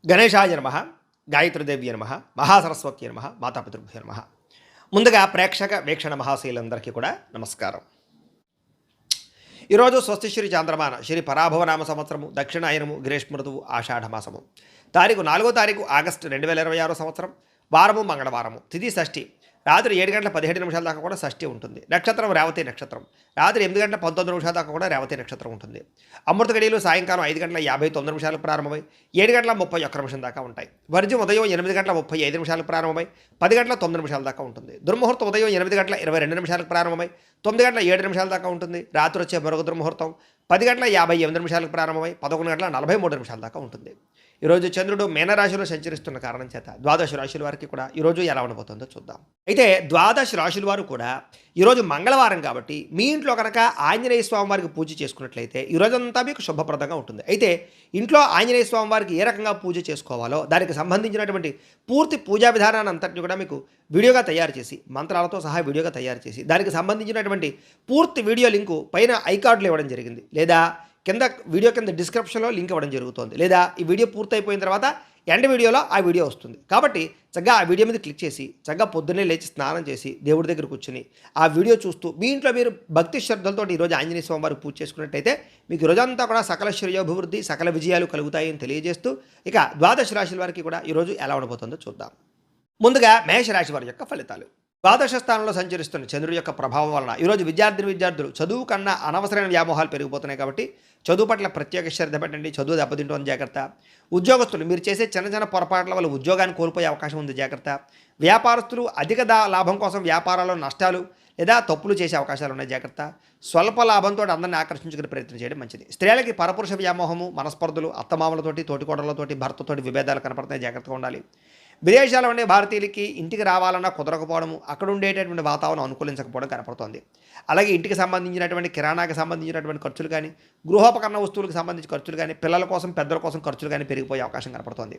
గణేశాయ నమః, గాయత్రీదేవ్య నమః, మహాసరస్వత్యై నమః, మాతాపితృభ్యో నమః. ముందుగా ప్రేక్షక వీక్షణ మహాశీలందరికీ కూడా నమస్కారం. ఈరోజు స్వస్తి శ్రీ చాంద్రమాన శ్రీ పరాభవనామ సంవత్సరము దక్షిణాయనము గ్రీష్మ ఋతువు ఆషాఢమాసము తారీఖు 4వ తారీఖు ఆగస్టు 2026 సంవత్సరం వారము మంగళవారము తిథి షష్ఠి రాత్రి 7:17 దాకా కూడా షష్ఠి ఉంటుంది. నక్షత్రం రేవతి నక్షత్రం రాత్రి 8:19 దాకా కూడా రేవతి నక్షత్రం ఉంటుంది. అమృత గడియలు సాయంకాలం 5:59 ప్రారంభమై 7:31 దాకా ఉంటాయి. వర్జ్యం ఉదయం 8:35 ప్రారంభమై 10:09 దాకా ఉంటుంది. దుర్ముహూర్తం ఉదయం 8:22 ప్రారంభమై 9:07 దాకా ఉంటుంది. రాత్రి వచ్చే మరొక దుర్ముహూర్తం 10:58 ప్రారంభమై 11:43 దాకా ఉంటుంది. ఈరోజు చంద్రుడు మీనరాశిలో సంచరిస్తున్న కారణం చేత ద్వాదశ రాశుల వారికి కూడా ఈరోజు ఎలా ఉండబోతుందో చూద్దాం. అయితే ద్వాదశ రాశుల వారు కూడా ఈరోజు మంగళవారం కాబట్టి మీ ఇంట్లో కనుక ఆంజనేయ స్వామి వారికి పూజ చేసుకున్నట్లయితే ఈరోజంతా మీకు శుభప్రదంగా ఉంటుంది. అయితే ఇంట్లో ఆంజనేయ స్వామి వారికి ఏ రకంగా పూజ చేసుకోవాలో దానికి సంబంధించినటువంటి పూర్తి పూజా విధానాన్ని అంతటిని కూడా మీకు వీడియోగా తయారు చేసి మంత్రాలతో సహా వీడియోగా తయారు చేసి దానికి సంబంధించినటువంటి పూర్తి వీడియో లింకు పైన ఐకార్డులు ఇవ్వడం జరిగింది, లేదా కింద వీడియో కింద డిస్క్రిప్షన్లో లింక్ ఇవ్వడం జరుగుతుంది, లేదా ఈ వీడియో పూర్తయిపోయిన తర్వాత ఎండ్ వీడియోలో ఆ వీడియో వస్తుంది. కాబట్టి చక్కగా ఆ వీడియో మీద క్లిక్ చేసి చక్కగా పొద్దున్నే లేచి స్నానం చేసి దేవుడి దగ్గర కూర్చుని ఆ వీడియో చూస్తూ మీ ఇంట్లో మీరు భక్తి శ్రద్ధలతో ఈరోజు ఆంజనేయ స్వామి వారికి పూజ చేసుకున్నట్టయితే మీకు రోజంతా కూడా సకల శ్రేయోభివృద్ధి సకల విజయాలు కలుగుతాయని తెలియజేస్తూ ఇక ద్వాదశ రాశుల వారికి కూడా ఈరోజు ఎలా ఉండబోతుందో చూద్దాం. ముందుగా మేషరాశి వారి యొక్క ఫలితాలు. ద్వాదశ స్థానంలో సంచరిస్తున్న చంద్రుడి యొక్క ప్రభావం వలన ఈరోజు విద్యార్థులు చదువు కన్నా అనవసరమైన వ్యామోహాలు పెరిగిపోతున్నాయి. కాబట్టి చదువు పట్ల ప్రత్యేక శ్రద్ధ పెట్టండి. చదువు దెబ్బతింటుంది, జాగ్రత్త. ఉద్యోగస్తులు మీరు చేసే చిన్న చిన్న పొరపాట్ల వల్ల ఉద్యోగాన్ని కోల్పోయే అవకాశం ఉంది, జాగ్రత్త. వ్యాపారస్తులు అధిక లాభం కోసం వ్యాపారాల్లో నష్టాలు లేదా తప్పులు చేసే అవకాశాలు ఉన్నాయి, జాగ్రత్త. స్వల్ప లాభంతో అందరిని ఆకర్షించుకునే ప్రయత్నం చేయడం మంచిది. స్త్రీలకి పరపురుష వ్యామోహము, మనస్పర్ధలు, అత్తమామలతోటి, తోటికోడలతోటి, భర్తతోటి విభేదాలు కనపడుతున్నాయి, జాగ్రత్తగా ఉండాలి. విదేశాల్లో ఉండే భారతీయులకి ఇంటికి రావాలన్నా కుదరకపోవడము, అక్కడ ఉండేటటువంటి వాతావరణం అనుకూలించకపోవడం కనపడుతోంది. అలాగే ఇంటికి సంబంధించినటువంటి కిరాణాకి సంబంధించినటువంటి ఖర్చులు కానీ, గృహోపకరణ వస్తువులకు సంబంధించిన ఖర్చులు కానీ, పిల్లల కోసం పెద్దల కోసం ఖర్చులు కానీ పెరిగిపోయే అవకాశం కనపడుతోంది.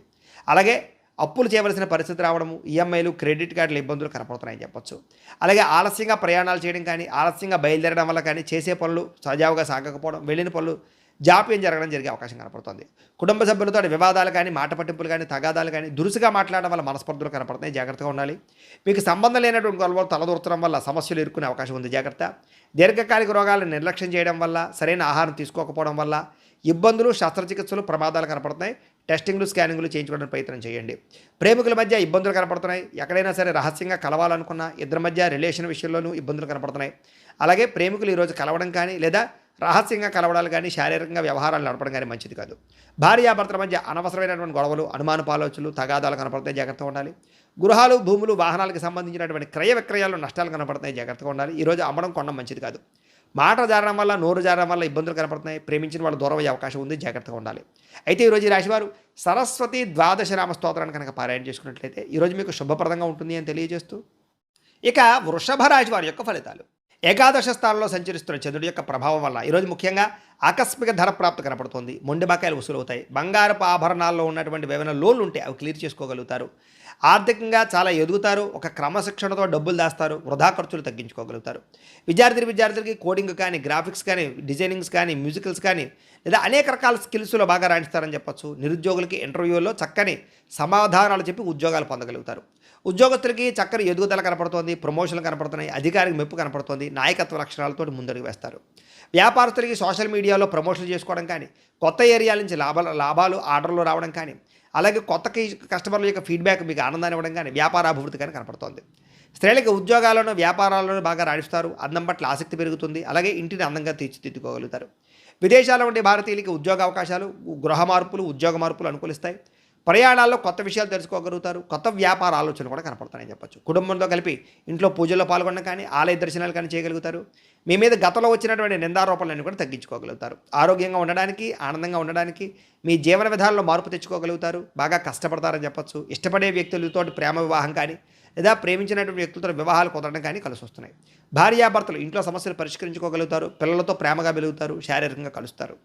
అలాగే అప్పులు చేయవలసిన పరిస్థితి రావడము, ఈఎంఐలు, క్రెడిట్ కార్డుల ఇబ్బందులు కనపడుతున్నాయని చెప్పొచ్చు. అలాగే ఆలస్యంగా ప్రయాణాలు చేయడం కానీ, ఆలస్యంగా బయలుదేరడం వల్ల కానీ చేసే పనులు సజావుగా సాగకపోవడం, వెళ్ళిన పనులు జాప్యం జరిగే అవకాశం కనపడుతుంది. కుటుంబ సభ్యులతో వివాదాలు కానీ, మాట పట్టింపులు కానీ, తగాదాలు కానీ, దురుసుగా మాట్లాడడం వల్ల మనస్పర్ధలు కనపడుతున్నాయి, జాగ్రత్తగా ఉండాలి. మీకు సంబంధం లేనటువంటి గొడవలు తలదూర్చడం వల్ల సమస్యలు ఎదుర్కొనే అవకాశం ఉంది, జాగ్రత్త. దీర్ఘకాలిక రోగాలను నిర్లక్ష్యం చేయడం వల్ల, సరైన ఆహారం తీసుకోకపోవడం వల్ల ఇబ్బందులు, శస్త్రచికిత్సలు, ప్రమాదాలు కనపడుతున్నాయి. టెస్టింగ్లు, స్కానింగ్లు చేయించుకోవడానికి ప్రయత్నం చేయండి. ప్రేమికుల మధ్య ఇబ్బందులు కనపడుతున్నాయి. ఎక్కడైనా సరే రహస్యంగా కలవాలనుకున్నా ఇద్దరి మధ్య రిలేషన్ విషయంలోనూ ఇబ్బందులు కనపడుతున్నాయి. అలాగే ప్రేమికులు ఈరోజు కలవడం కానీ, లేదా రహస్యంగా కలవడాలు కానీ, శారీరకంగా వ్యవహారాలు నడపడం కానీ మంచిది కాదు. భార్యాభర్తల మధ్య అనవసరమైనటువంటి గొడవలు, అనుమానపు ఆలోచనలు, తగాదాలు కనపడతాయి, జాగ్రత్తగా ఉండాలి. గృహాలు, భూములు, వాహనాలకు సంబంధించినటువంటి క్రయ విక్రయాల్లో నష్టాలు కనపడుతున్నాయి, జాగ్రత్తగా ఉండాలి. ఈరోజు అమ్మడం కొనడం మంచిది కాదు. మాట జారడం వల్ల, నోరు జారడం వల్ల ఇబ్బందులు కనపడుతున్నాయి. ప్రేమించిన వాళ్ళు దూరం అయ్యే అవకాశం ఉంది, జాగ్రత్తగా ఉండాలి. అయితే ఈరోజు ఈ రాశివారు సరస్వతి ద్వాదశ నామ స్తోత్రాన్ని కనుక పారాయణ చేసుకున్నట్లయితే ఈరోజు మీకు శుభప్రదంగా ఉంటుంది అని తెలియజేస్తూ ఇక వృషభ రాశి వారి యొక్క ఫలితాలు. ఏకాదశ స్థానంలో సంచరిస్తున్న చంద్రుడి యొక్క ప్రభావం వల్ల ఈరోజు ముఖ్యంగా ఆకస్మిక ధర ప్రాప్తి కనపడుతుంది. మొండి బకాయిలు వసూలవుతాయి. బంగారపు ఆభరణాల్లో ఉన్నటువంటి ఏమైనా లోన్లు ఉంటే అవి క్లియర్ చేసుకోగలుగుతారు. ఆర్థికంగా చాలా ఎదుగుతారు. ఒక క్రమశిక్షణతో డబ్బులు దాస్తారు. వృధా ఖర్చులు తగ్గించుకోగలుగుతారు. విద్యార్థులకి కోడింగ్ కానీ, గ్రాఫిక్స్ కానీ, డిజైనింగ్స్ కానీ, మ్యూజికల్స్ కానీ, లేదా అనేక రకాల స్కిల్స్లో బాగా రాణిస్తారని చెప్పొచ్చు. నిరుద్యోగులకి ఇంటర్వ్యూలో చక్కని సమాధానాలు చెప్పి ఉద్యోగాలు పొందగలుగుతారు. ఉద్యోగస్తులకి చక్కని ఎదుగుదల కనపడుతోంది. ప్రమోషన్లు కనపడుతున్నాయి. అధికారికి మెప్పు కనపడుతోంది. నాయకత్వ లక్షణాలతో ముందడుగు వేస్తారు. వ్యాపారస్తులకి సోషల్ మీడియాలో ప్రమోషన్లు చేసుకోవడం కానీ, కొత్త ఏరియాల నుంచి లాభాలు ఆర్డర్లు రావడం కానీ, అలాగే కొత్త కస్టమర్ల యొక్క ఫీడ్బ్యాక్ మీకు ఆనందాన్ని ఇవ్వడం కానీ, వ్యాపారాభివృద్ధి కానీ కనపడుతోంది. స్త్రీలకి ఉద్యోగాలను, వ్యాపారాలను బాగా రాణిస్తారు. అందం పట్ల ఆసక్తి పెరుగుతుంది. అలాగే ఇంటిని అందంగా తీర్చిదిద్దుకోగలుగుతారు. విదేశాల్లో ఉండే భారతీయులకి ఉద్యోగ అవకాశాలు, గృహ మార్పులు, ఉద్యోగ మార్పులు అనుకూలిస్తాయి. ప్రయాణాల్లో కొత్త విషయాలు తెలుసుకోగలుగుతారు. కొత్త వ్యాపార ఆలోచనలు కూడా కనపడుతున్నాయని చెప్పొచ్చు. కుటుంబంతో కలిపి ఇంట్లో పూజల్లో పాల్గొనడం కానీ, ఆలయ దర్శనాలు కానీ చేయగలుగుతారు. మీ మీద గతంలో వచ్చినటువంటి నిందారోపణలన్నీ కూడా తగ్గించుకోగలుగుతారు. ఆరోగ్యంగా ఉండడానికి, ఆనందంగా ఉండడానికి మీ జీవన విధానంలో మార్పు తెచ్చుకోగలుగుతారు. బాగా కష్టపడతారని చెప్పొచ్చు. ఇష్టపడే వ్యక్తులతో ప్రేమ వివాహం కానీ, లేదా ప్రేమించినటువంటి వ్యక్తులతో వివాహాలు కుదరడం కానీ కలిసి వస్తున్నాయి. భార్యాభర్తలు ఇంట్లో సమస్యలు పరిష్కరించుకోగలుగుతారు. పిల్లలతో ప్రేమగా వెలుగుతారు. శారీరకంగా కలుస్తారు.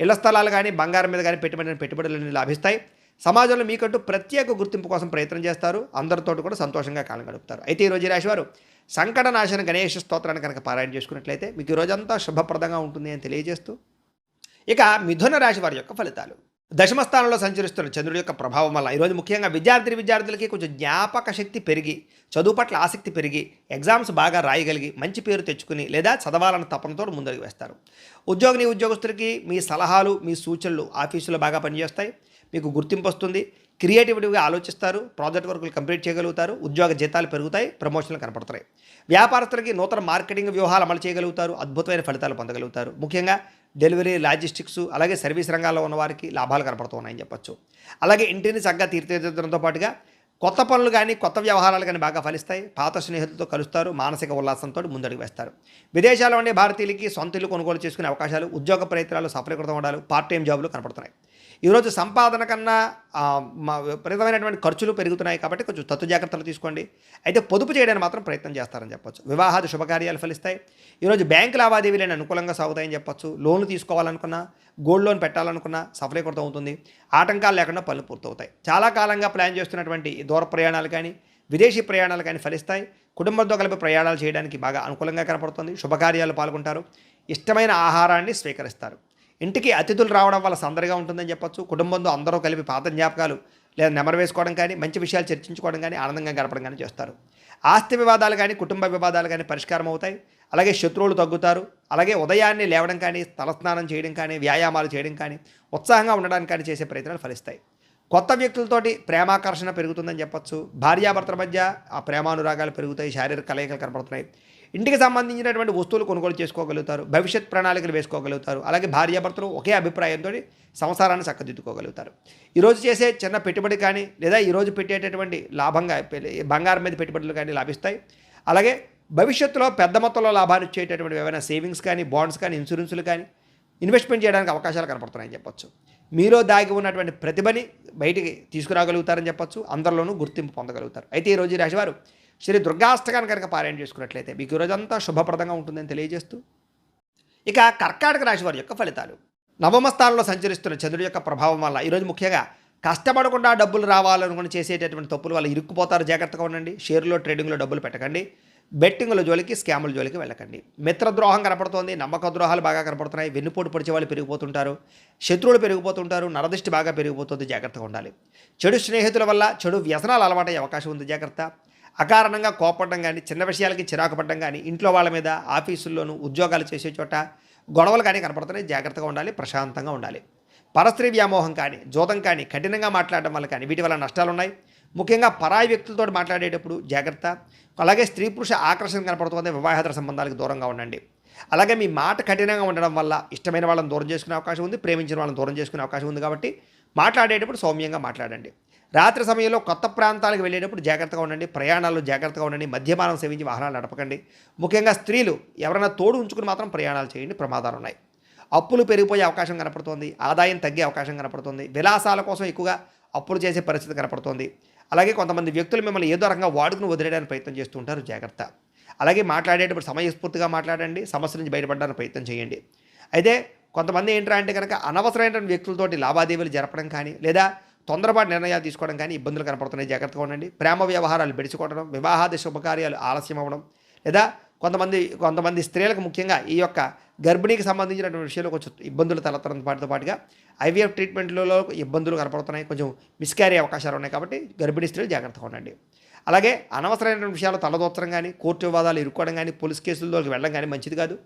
ఇళ్ల స్థలాలు కానీ, బంగారం మీద కానీ పెట్టుబడులు లాభిస్తాయి. సమాజంలో మీకంటూ ప్రత్యేక గుర్తింపు కోసం ప్రయత్నం చేస్తారు. అందరితో కూడా సంతోషంగా కాలం గడుపుతారు. అయితే ఈరోజు ఈ రాశివారు సంకటనాశన గణేష స్తోత్రాన్ని కనుక పారాయణ చేసుకున్నట్లయితే మీకు ఈ రోజంతా శుభప్రదంగా ఉంటుంది అని తెలియజేస్తూ ఇక మిథున రాశి వారి యొక్క ఫలితాలు. దశమ స్థానంలో సంచరిస్తున్న చంద్రుడి యొక్క ప్రభావం వల్ల ఈరోజు ముఖ్యంగా విద్యార్థులకి కొంచెం జ్ఞాపక శక్తి పెరిగి చదువు పట్ల ఆసక్తి పెరిగి ఎగ్జామ్స్ బాగా రాయగలిగి మంచి పేరు తెచ్చుకుని లేదా చదవాలన్న తపనతో ముందుకు వేస్తారు. ఉద్యోగస్తులకి మీ సలహాలు మీ సూచనలు ఆఫీసులో బాగా పనిచేస్తాయి. మీకు గుర్తింపు వస్తుంది. క్రియేటివిటీగా ఆలోచిస్తారు. ప్రాజెక్ట్ వర్కులు కంప్లీట్ చేయగలుగుతారు. ఉద్యోగ జీతాలు పెరుగుతాయి. ప్రమోషన్లు కనపడతాయి. వ్యాపారస్తులకి నూతన మార్కెటింగ్ వ్యూహాలు అమలు చేయగలుగుతారు. అద్భుతమైన ఫలితాలు పొందగలుగుతారు. ముఖ్యంగా డెలివరీ, లాజిస్టిక్స్ అలాగే సర్వీస్ రంగాల్లో ఉన్న వారికి లాభాలు కనపడుతూ ఉన్నాయని చెప్పొచ్చు. అలాగే ఇంటిని చక్కగా తీర్చిదిద్దడంతో పాటుగా కొత్త పనులు కానీ కొత్త వ్యవహారాలు కానీ బాగా ఫలిస్తాయి. పాత స్నేహితులతో కలుస్తారు. మానసిక ఉల్లాసంతో ముందడుగు వేస్తారు. విదేశాల్లో ఉండే భారతీయులకి సొంత ఇల్లు కొనుగోలు చేసుకునే అవకాశాలు, ఉద్యోగ ప్రయత్నాలు సఫలీకృతం అవడాలు, పార్ట్ టైం జాబులు కనపడుతున్నాయి. ఈరోజు సంపాదన కన్నా విపరీతమైనటువంటి ఖర్చులు పెరుగుతున్నాయి కాబట్టి కొంచెం తత్తు జాగ్రత్తలు తీసుకోండి. అయితే పొదుపు చేయడానికి మాత్రం ప్రయత్నం చేస్తారని చెప్పొచ్చు. వివాహాది శుభకార్యాలు ఫలిస్తాయి. ఈరోజు బ్యాంకు లావాదేవీలు అనుకూలంగా సాగుతాయని చెప్పొచ్చు. లోన్లు తీసుకోవాలనుకున్నా, గోల్డ్ లోన్ పెట్టాలనుకున్నా సఫలీకృతం అవుతుంది. ఆటంకాలు లేకుండా పనులు పూర్తవుతాయి. చాలా కాలంగా ప్లాన్ చేస్తున్నటువంటి దూర ప్రయాణాలు కానీ విదేశీ ప్రయాణాలు కానీ ఫలిస్తాయి. కుటుంబంతో కలిపి ప్రయాణాలు చేయడానికి బాగా అనుకూలంగా కనపడుతుంది. శుభకార్యాలు పాల్గొంటారు. ఇష్టమైన ఆహారాన్ని స్వీకరిస్తారు. ఇంటికి అతిథులు రావడం వల్ల సందడిగా ఉంటుందని చెప్పొచ్చు. కుటుంబంతో అందరూ కలిపి పాత జ్ఞాపకాలు లేదా నెమరు వేసుకోవడం కానీ మంచి విషయాలు చర్చించుకోవడం కానీ ఆనందంగా గడపడం కానీ చేస్తారు. ఆస్తి వివాదాలు కానీ కుటుంబ వివాదాలు కానీ పరిష్కారం అవుతాయి. అలాగే శత్రువులు తగ్గుతారు. అలాగే ఉదయాన్నే లేవడం కానీ తలస్నానం చేయడం కానీ వ్యాయామాలు చేయడం కానీ ఉత్సాహంగా ఉండడానికి కానీ చేసే ప్రయత్నాలు ఫలిస్తాయి. కొత్త వ్యక్తులతోటి ప్రేమాకర్షణ పెరుగుతుందని చెప్పొచ్చు. భార్యాభర్తల మధ్య ఆ ప్రేమానురాగాలు పెరుగుతాయి. శారీరక కలయికలు కనపడుతున్నాయి. ఇంటికి సంబంధించినటువంటి వస్తువులు కొనుగోలు చేసుకోగలుగుతారు. భవిష్యత్ ప్రణాళికలు వేసుకోగలుగుతారు. అలాగే భార్యాభర్తలు ఒకే అభిప్రాయంతో సంసారాన్ని చక్కదిద్దుకోగలుగుతారు. ఈరోజు చేసే చిన్న పెట్టుబడి కానీ లేదా ఈరోజు పెట్టేటటువంటి లాభంగా బంగారం మీద పెట్టుబడులు కానీ లాభిస్తాయి. అలాగే భవిష్యత్తులో పెద్ద మొత్తంలో లాభాలు ఇచ్చేటటువంటి ఏమైనా సేవింగ్స్ కానీ బాండ్స్ కానీ ఇన్సూరెన్సులు కానీ ఇన్వెస్ట్మెంట్ చేయడానికి అవకాశాలు కనపడుతున్నాయని చెప్పొచ్చు. మీలో దాగి ఉన్నటువంటి ప్రతిభని బయటికి తీసుకురాగలుగుతారని చెప్పొచ్చు. అందరిలోనూ గుర్తింపు పొందగలుగుతారు. అయితే ఈరోజు ఈ రాశివారు శ్రీ దుర్గాష్టకాన్ని కనుక పారాయణ చేసుకున్నట్లయితే మీకు ఈరోజంతా శుభప్రదంగా ఉంటుందని తెలియజేస్తూ ఇక కర్కాటక రాశి వారి యొక్క ఫలితాలు. నవమ స్థానంలో సంచరిస్తున్న చంద్రుడి యొక్క ప్రభావం వల్ల ఈరోజు ముఖ్యంగా కష్టపడకుండా డబ్బులు రావాలనుకుని చేసేటటువంటి తప్పుల వల్ల ఇరుక్కుపోతారు. జాగ్రత్తగా ఉండండి. షేర్లో ట్రేడింగ్లో డబ్బులు పెట్టకండి. బెట్టింగ్ల జోలికి స్కాముల జోలికి వెళ్ళకండి. మిత్రద్రోహం కనపడుతోంది. నమ్మక ద్రోహాలు బాగా కనపడుతున్నాయి. వెన్నుపోటు పొడిచే వాళ్ళు పెరిగిపోతుంటారు. శత్రువులు పెరిగిపోతుంటారు. నరదృష్టి బాగా పెరిగిపోతుంది. జాగ్రత్తగా ఉండాలి. చెడు స్నేహితుల వల్ల చెడు వ్యసనాలు అలవాటయ్యే అవకాశం ఉంది. జాగ్రత్త. అకారణంగా కోపడడం కానీ చిన్న విషయాలకి చిరాకు పడడం కానీ ఇంట్లో వాళ్ళ మీద ఆఫీసుల్లోనూ ఉద్యోగాలు చేసే చోట గొడవలు కానీ కనపడుతున్నాయి. జాగ్రత్తగా ఉండాలి. ప్రశాంతంగా ఉండాలి. పరస్త్రీ వ్యామోహం కానీ జోదం కానీ కఠినంగా మాట్లాడడం వల్ల కానీ వీటి వల్ల నష్టాలు ఉన్నాయి. ముఖ్యంగా పరాయి వ్యక్తులతో మాట్లాడేటప్పుడు జాగ్రత్త. అలాగే స్త్రీ పురుష ఆకర్షణ కనపడుతుంది. వివాహేతర సంబంధాలకు దూరంగా ఉండండి. అలాగే మీ మాట కఠినంగా ఉండడం వల్ల ఇష్టమైన వాళ్ళని దూరం చేసుకునే అవకాశం ఉంది. ప్రేమించిన వాళ్ళని దూరం చేసుకునే అవకాశం ఉంది. కాబట్టి మాట్లాడేటప్పుడు సౌమ్యంగా మాట్లాడండి. రాత్రి సమయంలో కొత్త ప్రాంతాలకు వెళ్ళేటప్పుడు జాగ్రత్తగా ఉండండి. ప్రయాణాల్లో జాగ్రత్తగా ఉండండి. మద్యపానం సేవించి వాహనాలు నడపకండి. ముఖ్యంగా స్త్రీలు ఎవరైనా తోడు ఉంచుకుని మాత్రం ప్రయాణాలు చేయండి. ప్రమాదాలు ఉన్నాయి. అప్పులు పెరిగిపోయే అవకాశం కనపడుతోంది. ఆదాయం తగ్గే అవకాశం కనపడుతుంది. విలాసాల కోసం ఎక్కువగా అప్పులు చేసే పరిస్థితి కనపడుతోంది. అలాగే కొంతమంది వ్యక్తులు మిమ్మల్ని ఏదో రకంగా వాడుకుని వదిలేయడానికి ప్రయత్నం చేస్తూ ఉంటారు. జాగ్రత్త. అలాగే మాట్లాడేటప్పుడు సమయస్ఫూర్తిగా మాట్లాడండి. సమస్య నుంచి బయటపడడానికి ప్రయత్నం చేయండి. అయితే కొంతమంది ఏంట్రా అంటే కనుక అనవసరమైన వ్యక్తులతోటి లావాదేవీలు జరపడం కానీ లేదా తొందరపాటు నిర్ణయాలు తీసుకోవడం కానీ ఇబ్బందులు కనపడుతున్నాయి. జాగ్రత్తగా ఉండండి. ప్రేమ వ్యవహారాలు బెడిచుకోవడం, వివాహాది శుభకార్యాలు ఆలస్యం అవ్వడం లేదా కొంతమంది స్త్రీలకు ముఖ్యంగా ఈ యొక్క గర్భిణీకి సంబంధించినటువంటి విషయంలో కొంచెం ఇబ్బందులు తలెత్తడంతో పాటుగా ఐవీఎఫ్ ట్రీట్మెంట్లలో ఇబ్బందులు కనపడుతున్నాయి. కొంచెం మిస్క్యారీ అవకాశాలు ఉన్నాయి. కాబట్టి గర్భిణీ స్త్రీలు జాగ్రత్తగా ఉండండి. అలాగే అనవసరమైన విషయాలు తలదోచడం కానీ కోర్టు వివాదాలు ఇరుక్కోవడం కానీ పోలీస్ కేసుల్లోకి వెళ్ళడం కానీ మంచిది కాదు.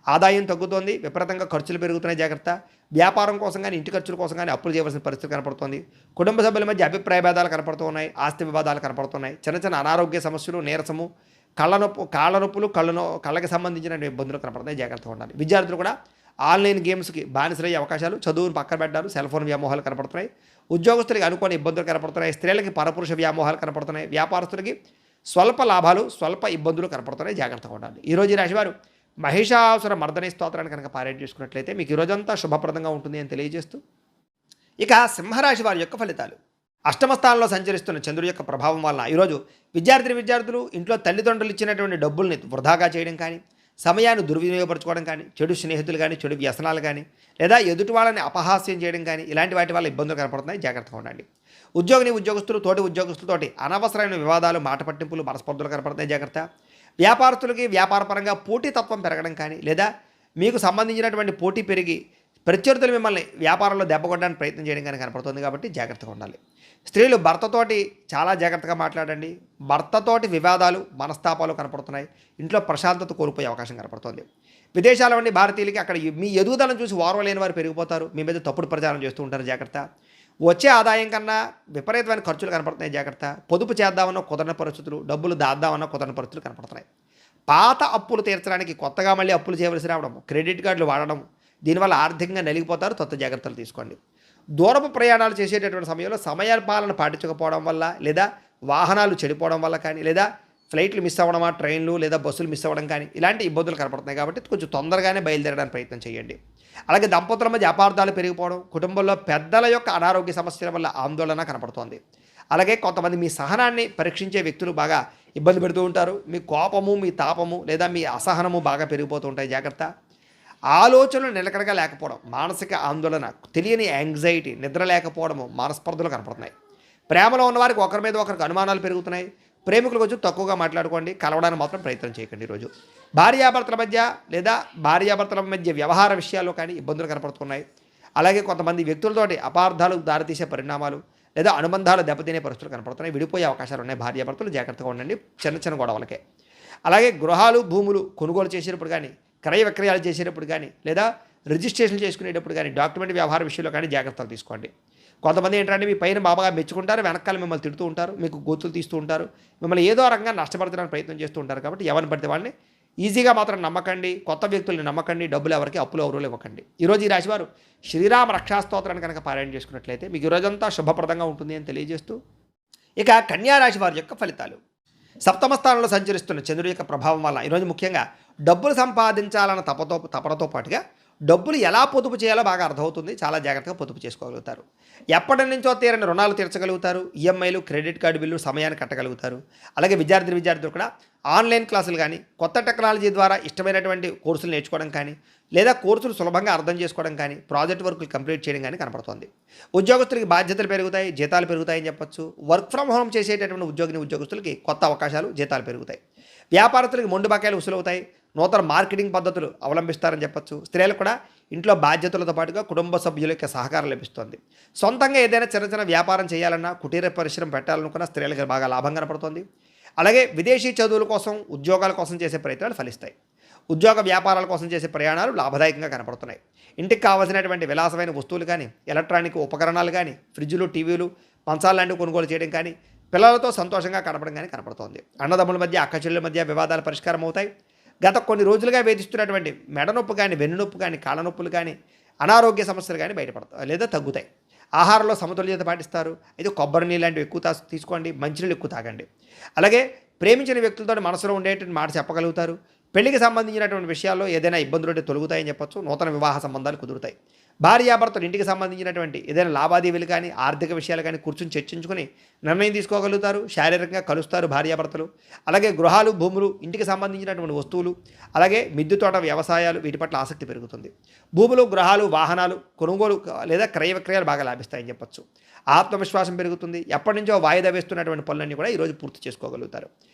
ఆదాయం తగ్గుతోంది. విపరీతంగా ఖర్చులు పెరుగుతున్నాయి. జాగ్రత్త. వ్యాపారం కోసం కానీ ఇంటి ఖర్చుల కోసం కానీ అప్పులు చేయవలసిన పరిస్థితి కనపడుతుంది. కుటుంబ సభ్యుల మధ్య అభిప్రాయ భేదాలు కనపడుతూ ఉన్నాయి. ఆస్తి వివాదాలు కనపడుతున్నాయి. చిన్న అనారోగ్య సమస్యలు, నీరసము, కాళ్ళ నొప్పులు, కళ్ళకి సంబంధించిన ఇబ్బందులు కనపడుతున్నాయి. జాగ్రత్తగా ఉండాలి. విద్యార్థులు కూడా ఆన్లైన్ గేమ్స్కి బానిసలయ్యే అవకాశాలు, చదువును పక్కన పెట్టారు. సెల్ ఫోన్ వ్యామోహాలు కనపడుతున్నాయి. ఉద్యోగస్తులకి అనుకోని ఇబ్బందులు కనపడుతున్నాయి. స్త్రీలకి పరపురుష వ్యామోహాలు కనపడుతున్నాయి. వ్యాపారస్తులకి స్వల్ప లాభాలు, స్వల్ప ఇబ్బందులు కనపడుతున్నాయి. జాగ్రత్తగా ఉండాలి. ఈరోజు ఈ రాశివారు మహిషాసుర మర్దని స్తోత్రాన్ని కనుక పారాయణ చేసుకున్నట్లయితే మీకు ఈరోజంతా శుభప్రదంగా ఉంటుంది అని తెలియజేస్తూ ఇక సింహరాశి వారి యొక్క ఫలితాలు. అష్టమ స్థానంలో సంచరిస్తున్న చంద్రుడి యొక్క ప్రభావం వలన ఈరోజు విద్యార్థులు ఇంట్లో తల్లిదండ్రులు ఇచ్చినటువంటి డబ్బుల్ని వృధాగా చేయడం కానీ సమయాన్ని దుర్వినియోగపరచుకోవడం కానీ చెడు స్నేహితులు కానీ చెడు వ్యసనాలు కానీ లేదా ఎదుటి వాళ్ళని అపహాస్యం చేయడం కానీ ఇలాంటి వాటి వల్ల ఇబ్బందులు కనపడుతున్నాయి. జాగ్రత్తగా ఉండండి. ఉద్యోగస్తులు తోటి ఉద్యోగస్తులతోటి అనవసరమైన వివాదాలు, మాట పట్టింపులు, మనస్పర్ధలు కనపడుతున్నాయి. జాగ్రత్త. వ్యాపారస్తులకి వ్యాపారపరంగా పోటీతత్వం పెరగడం కానీ లేదా మీకు సంబంధించినటువంటి పోటీ పెరిగి ప్రత్యర్థులు మిమ్మల్ని వ్యాపారంలో దెబ్బకొట్టడానికి ప్రయత్నం చేయడం కానీ కనపడుతుంది కాబట్టి జాగ్రత్తగా ఉండాలి. స్త్రీలు భర్తతోటి చాలా జాగ్రత్తగా మాట్లాడండి. భర్తతోటి వివాదాలు, మనస్తాపాలు కనపడుతున్నాయి. ఇంట్లో ప్రశాంతత కోల్పోయే అవకాశం కనపడుతుంది. విదేశాల నుండి భారతీయులకి అక్కడ మీ ఎదుగుదలను చూసి ఓర్వలేని వారు పెరిగిపోతారు. మీ మీద తప్పుడు ప్రచారం చేస్తూ ఉంటారు. జాగ్రత్త. వచ్చే ఆదాయం కన్నా విపరీతమైన ఖర్చులు కనపడుతున్నాయి. జాగ్రత్త. పొదుపు చేద్దామన్న కుదరని పరిస్థితులు, డబ్బులు దాద్దామన్న కుదరని పరిస్థితులు కనపడుతున్నాయి. పాత అప్పులు తీర్చడానికి కొత్తగా మళ్ళీ అప్పులు చేయవలసి రావడం, క్రెడిట్ కార్డులు వాడడం, దీనివల్ల ఆర్థికంగా నలిగిపోతారు. కొత్త జాగ్రత్తలు తీసుకోండి. దూరపు ప్రయాణాలు చేసేటటువంటి సమయంలో సమయపాలన పాటించకపోవడం వల్ల, లేదా వాహనాలు చెడిపోవడం వల్ల కానీ, లేదా ఫ్లైట్లు మిస్ అవ్వడమా, ట్రైన్లు లేదా బస్సులు మిస్ అవ్వడం కానీ ఇలాంటి ఇబ్బందులు కనపడుతున్నాయి. కాబట్టి కొంచెం తొందరగానే బయలుదేరడానికి ప్రయత్నం చేయండి. అలాగే దంపతుల మధ్య అపార్థాలు పెరిగిపోవడం, కుటుంబంలో పెద్దల యొక్క అనారోగ్య సమస్యల వల్ల ఆందోళన కనపడుతోంది. అలాగే కొంతమంది మీ సహనాన్ని పరీక్షించే వ్యక్తులు బాగా ఇబ్బంది పెడుతూ ఉంటారు. మీ కోపము, మీ తాపము లేదా మీ అసహనము బాగా పెరిగిపోతూ ఉంటాయి. జాగ్రత్త. ఆలోచనలు నిలకడగా లేకపోవడం, మానసిక ఆందోళన, తెలియని యాంగ్జైటీ, నిద్ర లేకపోవడము, మనస్పర్ధలు కనపడుతున్నాయి. ప్రేమలో ఉన్నవారికి ఒకరి మీద ఒకరికి అనుమానాలు పెరుగుతున్నాయి. ప్రేమికులు కొంచెం తక్కువగా మాట్లాడుకోండి. కలవడానికి మాత్రం ప్రయత్నం చేయకండి. ఈరోజు భార్యాభర్తల మధ్య లేదా భార్యాభర్తల మధ్య వ్యవహార విషయాల్లో కానీ ఇబ్బందులు కనపడుతున్నాయి. అలాగే కొంతమంది వ్యక్తులతోటి అపార్థాలు దారితీసే పరిణామాలు లేదా అనుబంధాలు దెబ్బతినే పరిస్థితులు కనపడుతున్నాయి. విడిపోయే అవకాశాలు ఉన్నాయి. భార్యాభర్తలు జాగ్రత్తగా ఉండండి చిన్న చిన్న గొడవలకే. అలాగే గృహాలు, భూములు కొనుగోలు చేసేటప్పుడు కానీ, క్రయ విక్రయాలు చేసేటప్పుడు కానీ, లేదా రిజిస్ట్రేషన్ చేసుకునేటప్పుడు కానీ, డాక్యుమెంట్ వ్యవహార విషయంలో కానీ జాగ్రత్తలు తీసుకోండి. కొంతమంది ఏంటంటే మీ పైన బాబాగా మెచ్చుకుంటారు, వెనకాల మిమ్మల్ని తిడుతూ ఉంటారు, మీకు గొంతులు తీస్తూ ఉంటారు, మిమ్మల్ని ఏదో రకంగా నష్టపరచడానికి ప్రయత్నం చేస్తూ ఉంటారు. కాబట్టి ఎవరిని పడితే వాళ్ళని ఈజీగా మాత్రం నమ్మకండి. కొత్త వ్యక్తుల్ని నమ్మకండి. డబ్బులు ఎవరికి అప్పులు ఎవరు ఇవ్వకండి. ఈరోజు ఈ రాశివారు శ్రీరామ రక్షాస్తోత్రాన్ని కనుక పారాయణ చేసుకున్నట్లయితే మీకు ఈరోజంతా శుభప్రదంగా ఉంటుంది అని తెలియజేస్తూ, ఇక కన్యా రాశి వారి యొక్క ఫలితాలు. సప్తమ స్థానంలో సంచరిస్తున్న చంద్రుడి యొక్క ప్రభావం వల్ల ఈరోజు ముఖ్యంగా డబ్బులు సంపాదించాలన్న తపనతో పాటుగా డబ్బులు ఎలా పొదుపు చేయాలో బాగా అర్థమవుతుంది. చాలా జాగ్రత్తగా పొదుపు చేసుకోగలుగుతారు. ఎప్పటి నుంచో తీరని రుణాలు తీర్చగలుగుతారు. ఈఎంఐలు, క్రెడిట్ కార్డు బిల్లు సమయాన్ని కట్టగలుగుతారు. అలాగే విద్యార్థులు కూడా ఆన్లైన్ క్లాసులు కానీ, కొత్త టెక్నాలజీ ద్వారా ఇష్టమైనటువంటి కోర్సులు నేర్చుకోవడం కానీ, లేదా కోర్సులు సులభంగా అర్థం చేసుకోవడం కానీ, ప్రాజెక్ట్ వర్కులు కంప్లీట్ చేయడం కానీ కనపడుతుంది. ఉద్యోగస్తులకి బాధ్యతలు పెరుగుతాయి, జీతాలు పెరుగుతాయని చెప్పొచ్చు. వర్క్ ఫ్రమ్ హోమ్ చేసేటటువంటి ఉద్యోగస్తులకి కొత్త అవకాశాలు, జీతాలు పెరుగుతాయి. వ్యాపారస్తులకి మొండు బకాయిలు వసూలవుతాయి. నూతన మార్కెటింగ్ పద్ధతులు అవలంబిస్తారని చెప్పొచ్చు. స్త్రీలకు కూడా ఇంట్లో బాధ్యతలతో పాటుగా కుటుంబ సభ్యుల యొక్క సహకారం లభిస్తుంది. సొంతంగా ఏదైనా చిన్న చిన్న వ్యాపారం చేయాలన్నా, కుటీర పరిశ్రమ పెట్టాలనుకున్నా స్త్రీలకు బాగా లాభం కనపడుతుంది. అలాగే విదేశీ చదువుల కోసం, ఉద్యోగాల కోసం చేసే ప్రయత్నాలు ఫలిస్తాయి. ఉద్యోగ వ్యాపారాల కోసం చేసే ప్రయాణాలు లాభదాయకంగా కనపడుతున్నాయి. ఇంటికి కావాల్సినటువంటి విలాసమైన వస్తువులు కానీ, ఎలక్ట్రానిక్ ఉపకరణాలు కానీ, ఫ్రిడ్జ్లు, టీవీలు, మంచాలు లాంటివి కొనుగోలు చేయడం కానీ, పిల్లలతో సంతోషంగా కనపడడం కానీ కనపడుతోంది. అన్నదమ్ముల మధ్య, అక్కచెల్లెల మధ్య వివాదాలు పరిష్కారం అవుతాయి. గత కొన్ని రోజులుగా వేధిస్తున్నటువంటి మెడనొప్పి కానీ, వెన్నునొప్పి కానీ, కాళ్ళనొప్పులు కానీ, అనారోగ్య సమస్యలు కానీ బయటపడతాయి లేదా తగ్గుతాయి. ఆహారంలో సమతుల్యత పాటిస్తారు. అయితే కొబ్బరి నీళ్ళు లాంటివి ఎక్కువ తీసుకోండి. మంచినీళ్ళు ఎక్కువ తాగండి. అలాగే ప్రేమించిన వ్యక్తులతో మనసులో ఉండేటువంటి మాట చెప్పగలుగుతారు. పెళ్లికి సంబంధించినటువంటి విషయాల్లో ఏదైనా ఇబ్బందులు ఉంటే తొలగుతాయని చెప్పొచ్చు. నూతన వివాహ సంబంధాలు కుదురుతాయి. భార్యాభర్తలు ఇంటికి సంబంధించినటువంటి ఏదైనా లావాదేవీలు కానీ, ఆర్థిక విషయాలు కానీ కూర్చొని చర్చించుకొని నిర్ణయం తీసుకోగలుగుతారు. శారీరకంగా కలుస్తారు భార్యాభర్తలు. అలాగే గృహాలు, భూములు, ఇంటికి సంబంధించినటువంటి వస్తువులు, అలాగే మిద్దె తోట వ్యవసాయాలు, వీటి పట్ల ఆసక్తి పెరుగుతుంది. భూములు, గృహాలు, వాహనాలు కొనుగోలు లేదా క్రయ విక్రయాలు బాగా లాభిస్తాయని చెప్పొచ్చు. ఆత్మవిశ్వాసం పెరుగుతుంది. ఎప్పటి నుంచో వాయిదా వేస్తున్నటువంటి పనులన్నీ కూడా ఈరోజు పూర్తి చేసుకోగలుగుతారు.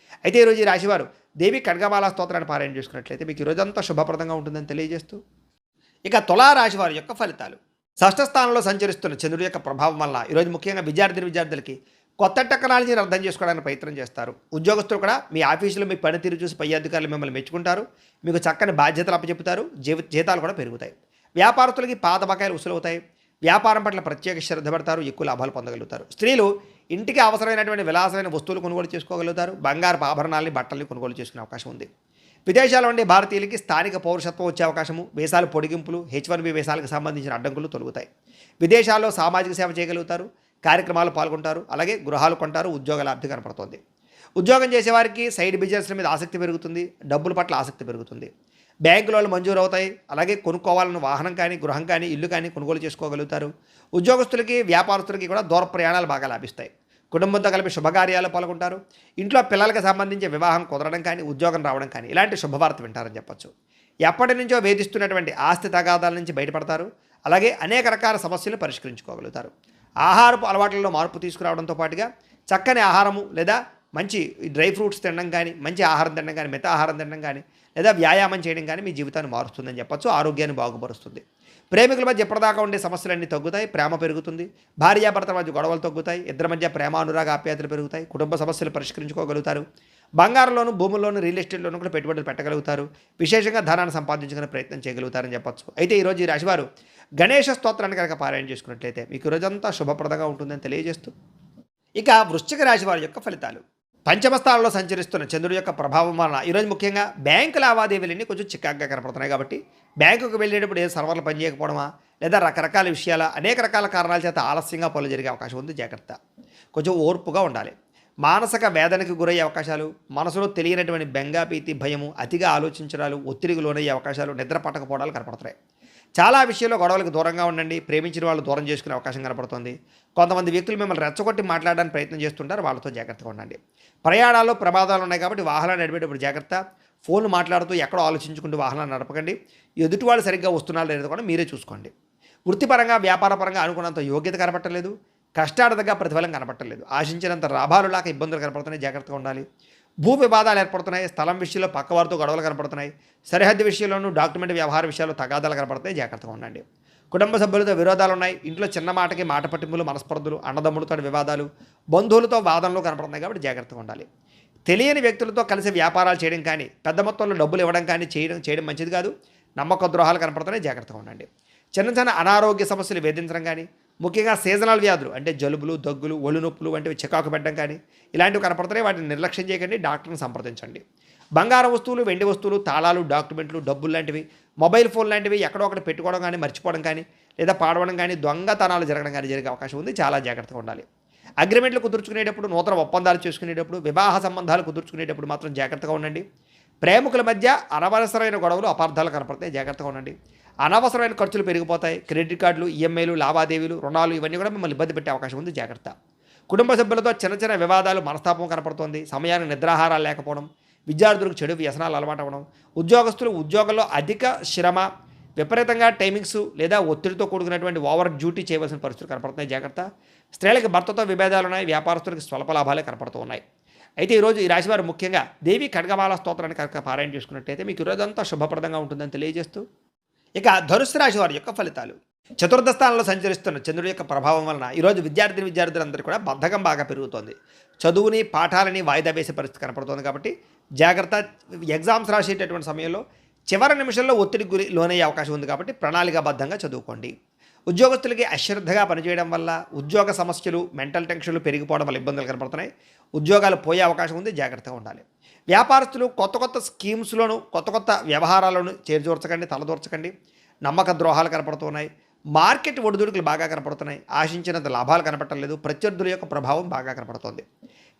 అయితే ఈరోజు ఈ రాశివారు దేవి ఖడ్గమాల స్తోత్రాన్ని పారాయణ చేసుకున్నట్లయితే మీకు ఈరోజంతా శుభప్రదంగా ఉంటుందని తెలియజేస్తూ, ఇక తులారాశి వారి యొక్క ఫలితాలు. షష్ఠ స్థానంలో సంచరిస్తున్న చంద్రుడి యొక్క ప్రభావం వల్ల ఈరోజు ముఖ్యంగా విద్యార్థులకి కొత్త టెక్నాలజీని అర్థం చేసుకోవడానికి ప్రయత్నం చేస్తారు. ఉద్యోగస్తులు కూడా మీ ఆఫీసులో మీ పనితీరు చూసి పై అధికారులు మిమ్మల్ని మెచ్చుకుంటారు. మీకు చక్కని బాధ్యతలు అప్పచెపుతారు. జీతాలు కూడా పెరుగుతాయి. వ్యాపారస్తులకి పాత బకాయిలు వసూలవుతాయి. వ్యాపారం పట్ల ప్రత్యేక శ్రద్ధ పెడతారు. ఎక్కువ లాభాలు పొందగలుగుతారు. స్త్రీలు ఇంటికి అవసరమైనటువంటి విలాసమైన వస్తువులు కొనుగోలు చేసుకోగలుగుతారు. బంగారు ఆభరణాలని, బట్టల్ని కొనుగోలు చేసుకునే అవకాశం ఉంది. విదేశాల నుండి భారతీయులకి స్థానిక పౌరసత్వం వచ్చే అవకాశము, వీసాలు పొడిగింపులు, H1B వీసాలకు సంబంధించిన అడ్డంకులు తొలగుతాయి. విదేశాల్లో సామాజిక సేవ చేయగలుగుతారు. కార్యక్రమాలు పాల్గొంటారు. అలాగే గృహాలు కొంటారు. ఉద్యోగ లాభి కనపడుతోంది. ఉద్యోగం చేసేవారికి సైడ్ బిజినెస్ల మీద ఆసక్తి పెరుగుతుంది. డబ్బుల పట్ల ఆసక్తి పెరుగుతుంది. బ్యాంకు లోన్లు మంజూరు అవుతాయి. అలాగే కొనుక్కోవాలన్న వాహనం కానీ, గృహం కానీ, ఇల్లు కానీ కొనుగోలు చేసుకోగలుగుతారు. ఉద్యోగస్తులకి, వ్యాపారస్తులకి కూడా దూర ప్రయాణాలు బాగా లాభిస్తాయి. కుటుంబంతో కలిపి శుభకార్యాలు పాల్గొంటారు. ఇంట్లో పిల్లలకు సంబంధించి వివాహం కుదరడం కానీ, ఉద్యోగం రావడం కానీ ఇలాంటి శుభవార్త వింటారని చెప్పొచ్చు. ఎప్పటి నుంచో వేధిస్తున్నటువంటి ఆస్తి తగాదాల నుంచి బయటపడతారు. అలాగే అనేక రకాల సమస్యలు పరిష్కరించుకోగలుగుతారు. ఆహారపు అలవాట్లలో మార్పు తీసుకురావడంతో పాటుగా చక్కని ఆహారము లేదా మంచి డ్రై ఫ్రూట్స్ తినడం కానీ, మంచి ఆహారం తినడం కానీ, మిత ఆహారం తినడం కానీ, లేదా వ్యాయామం చేయడం కానీ మీ జీవితాన్ని మారుస్తుందని చెప్పొచ్చు. ఆరోగ్యాన్ని బాగుపరుస్తుంది. ప్రేమికుల మధ్య ఎప్పటిదాకా ఉండే సమస్యలన్నీ తగ్గుతాయి, ప్రేమ పెరుగుతుంది, భార్యాభర్తల మధ్య గొడవలు తగ్గుతాయి, ఇద్దరి మధ్య ప్రేమ అనురాగ ఆప్యాయతలు పెరుగుతాయి, కుటుంబ సమస్యలు పరిష్కరించుకోగలుగుతారు, బంగారంలోను భూముల్లోను రియల్ ఎస్టేట్లోనూ కూడా పెట్టుబడులు పెట్టగలుగుతారు, విశేషంగా ధనాన్ని సంపాదించుకునే ప్రయత్నం చేయగలుగుతారని చెప్పొచ్చు. అయితే ఈరోజు ఈ రాశివారు గణేష స్తోత్రాన్ని కనుక పారాయణ చేసుకున్నట్లయితే మీకు ఈరోజంతా శుభప్రదంగా ఉంటుందని తెలియజేస్తూ ఇక వృశ్చిక రాశి వారి యొక్క ఫలితాలు. పంచమ స్థానంలో సంచరిస్తున్న చంద్రుడి యొక్క ప్రభావం వలన ఈరోజు ముఖ్యంగా బ్యాంకు లావాదేవీలన్నీ కొంచెం చికాగ్గా కనపడుతున్నాయి. కాబట్టి బ్యాంకుకు వెళ్ళేటప్పుడు ఏ సర్వర్లు పనిచేయకపోవడమా లేదా రకరకాల విషయాల అనేక రకాల కారణాల చేత ఆలస్యంగా పనులు జరిగే అవకాశం ఉంది. జాగ్రత్త, కొంచెం ఓర్పుగా ఉండాలి. మానసిక వేదనకి గురయ్యే అవకాశాలు, మనసులో తెలియనటువంటి బెంగా భీతి భయము, అతిగా ఆలోచించడాలు, ఒత్తిడికి లోనయ్యే అవకాశాలు, నిద్ర పట్టకపోవడాలు కనపడుతున్నాయి. చాలా విషయాల్లో గొడవలకు దూరంగా ఉండండి. ప్రేమించిన వాళ్ళు దూరం చేసుకునే అవకాశం కనపడుతుంది. కొంతమంది వ్యక్తులు మిమ్మల్ని రెచ్చగొట్టి మాట్లాడడానికి ప్రయత్నం చేస్తుంటారు, వాళ్ళతో జాగ్రత్తగా ఉండండి. ప్రయాణాల్లో ప్రమాదాలు ఉన్నాయి కాబట్టి వాహనాలు నడిపేటప్పుడు జాగ్రత్త. ఫోన్లు మాట్లాడుతూ ఎక్కడో ఆలోచించుకుంటూ వాహనాలు నడపకండి. ఎదుటి వాళ్ళు సరిగ్గా వస్తున్నారో లేదో కూడా మీరే చూసుకోండి. వృత్తిపరంగా వ్యాపారపరంగా అనుకున్నంత యోగ్యత కనపట్టలేదు, కష్టాడదగా ప్రతిఫలం కనపట్టలేదు, ఆశించినంత లాభాలు లేక ఇబ్బందులు కనపడుతున్నాయి. జాగ్రత్తగా ఉండాలి. భూ వివాదాలు ఏర్పడుతున్నాయి, స్థలం విషయంలో పక్కవారితో గొడవలు కనపడుతున్నాయి, సరిహద్దు విషయంలోనూ డాక్యుమెంట్ వ్యవహార విషయాల్లో తగాదాలు కనపడుతున్నాయి. జాగ్రత్తగా ఉండండి. కుటుంబ సభ్యులతో విరోధాలు ఉన్నాయి. ఇంట్లో చిన్న మాటకి మాట పట్టింపులు, మనస్పర్ధలు, అన్నదమ్ములతో వివాదాలు, బంధువులతో వాదనలు కనపడుతున్నాయి. కాబట్టి జాగ్రత్తగా ఉండాలి. తెలియని వ్యక్తులతో కలిసి వ్యాపారాలు చేయడం కానీ, పెద్ద మొత్తంలో డబ్బులు ఇవ్వడం కానీ చేయడం మంచిది కాదు. నమ్మక ద్రోహాలు కనపడుతున్నాయి. జాగ్రత్తగా ఉండండి. చిన్న చిన్న అనారోగ్య సమస్యలు వేధించడం కానీ, ముఖ్యంగా సీజనల్ వ్యాధులు అంటే జలుబులు, దగ్గులు, ఒళ్ళు నొప్పులు వంటివి చికాకు పెట్టడం కానీ ఇలాంటివి కనపడుతున్నాయి. వాటిని నిర్లక్ష్యం చేయకండి, డాక్టర్ని సంప్రదించండి. బంగారం వస్తువులు, వెండి వస్తువులు, తాళాలు, డాక్యుమెంట్లు, డబ్బులు లాంటివి, మొబైల్ ఫోన్ లాంటివి ఎక్కడో ఒకటి పెట్టుకోవడం కానీ, మర్చిపోవడం కానీ, లేదా పాడవడం కానీ, దొంగతనాలు జరగడం కానీ జరిగే అవకాశం ఉంది. చాలా జాగ్రత్తగా ఉండాలి. అగ్రిమెంట్లు కుదుర్చుకునేటప్పుడు, నూతన ఒప్పందాలు చేసుకునేటప్పుడు, వివాహ సంబంధాలు కుదుర్చుకునేటప్పుడు మాత్రం జాగ్రత్తగా ఉండండి. ప్రేమికుల మధ్య అనవసరమైన గొడవలు, అపార్థాలు కనపడతాయి. జాగ్రత్తగా ఉండండి. అనవసరమైన ఖర్చులు పెరిగిపోతాయి. క్రెడిట్ కార్డులు, ఈఎంఐలు, లావాదేవీలు, రుణాలు ఇవన్నీ కూడా మిమ్మల్ని ఇబ్బంది పెట్టే అవకాశం ఉంది. జాగ్రత్త. కుటుంబ సభ్యులతో చిన్న చిన్న వివాదాలు, మనస్తాపం కనపడుతోంది. సమయానికి నిద్రాహారాలు లేకపోవడం, విద్యార్థులకు చెడు వ్యసనాలు అలవాటు అవ్వడం, ఉద్యోగస్తులు ఉద్యోగంలో అధిక శ్రమ, విపరీతంగా టైమింగ్స్ లేదా ఒత్తిడితో కూడుకున్నటువంటి ఓవర్ డ్యూటీ చేయవలసిన పరిస్థితులు కనపడుతున్నాయి. జాగ్రత్త. స్త్రీలకు భర్తతో విభేదాలు ఉన్నాయి. వ్యాపారస్తులకు స్వల్ప లాభాలే కనపడుతూ ఉన్నాయి. అయితే ఈరోజు ఈ రాశివారు ముఖ్యంగా దేవి ఖడ్గమాల స్తోత్రాన్ని కనుక పారాయణ చేసుకున్నట్టయితే మీకు ఈరోజంతా శుభప్రదంగా ఉంటుందని తెలియజేస్తూ ఇక ధనుసు రాశి వారి యొక్క ఫలితాలు. చతుర్థ స్థానంలో సంచరిస్తున్న చంద్రుడి యొక్క ప్రభావం వలన ఈరోజు విద్యార్థులందరూ కూడా బద్ధకం బాగా పెరుగుతోంది. చదువుని, పాఠాలని వాయిదా వేసే పరిస్థితి కనపడుతోంది. కాబట్టి జాగ్రత్త. ఎగ్జామ్స్ రాసేటటువంటి సమయంలో చివరి నిమిషంలో ఒత్తిడికి లోనయ్యే అవకాశం ఉంది. కాబట్టి ప్రణాళికాబద్ధంగా చదువుకోండి. ఉద్యోగస్తులకి అశ్రద్ధగా పనిచేయడం వల్ల ఉద్యోగ సమస్యలు, మెంటల్ టెన్షన్లు పెరిగిపోవడం వల్ల ఇబ్బందులు కనపడుతున్నాయి. ఉద్యోగాలు పోయే అవకాశం ఉంది. జాగ్రత్తగా ఉండాలి. వ్యాపారస్తులు కొత్త స్కీమ్స్లోను, కొత్త వ్యవహారాలను చేర్చకండి, తలదూర్చకండి. నమ్మక ద్రోహాలు కనపడుతున్నాయి. మార్కెట్ ఒడిదుడుకులు బాగా కనపడుతున్నాయి. ఆశించినంత లాభాలు కనపడలేదు. ప్రత్యర్థుల యొక్క ప్రభావం బాగా కనపడుతోంది.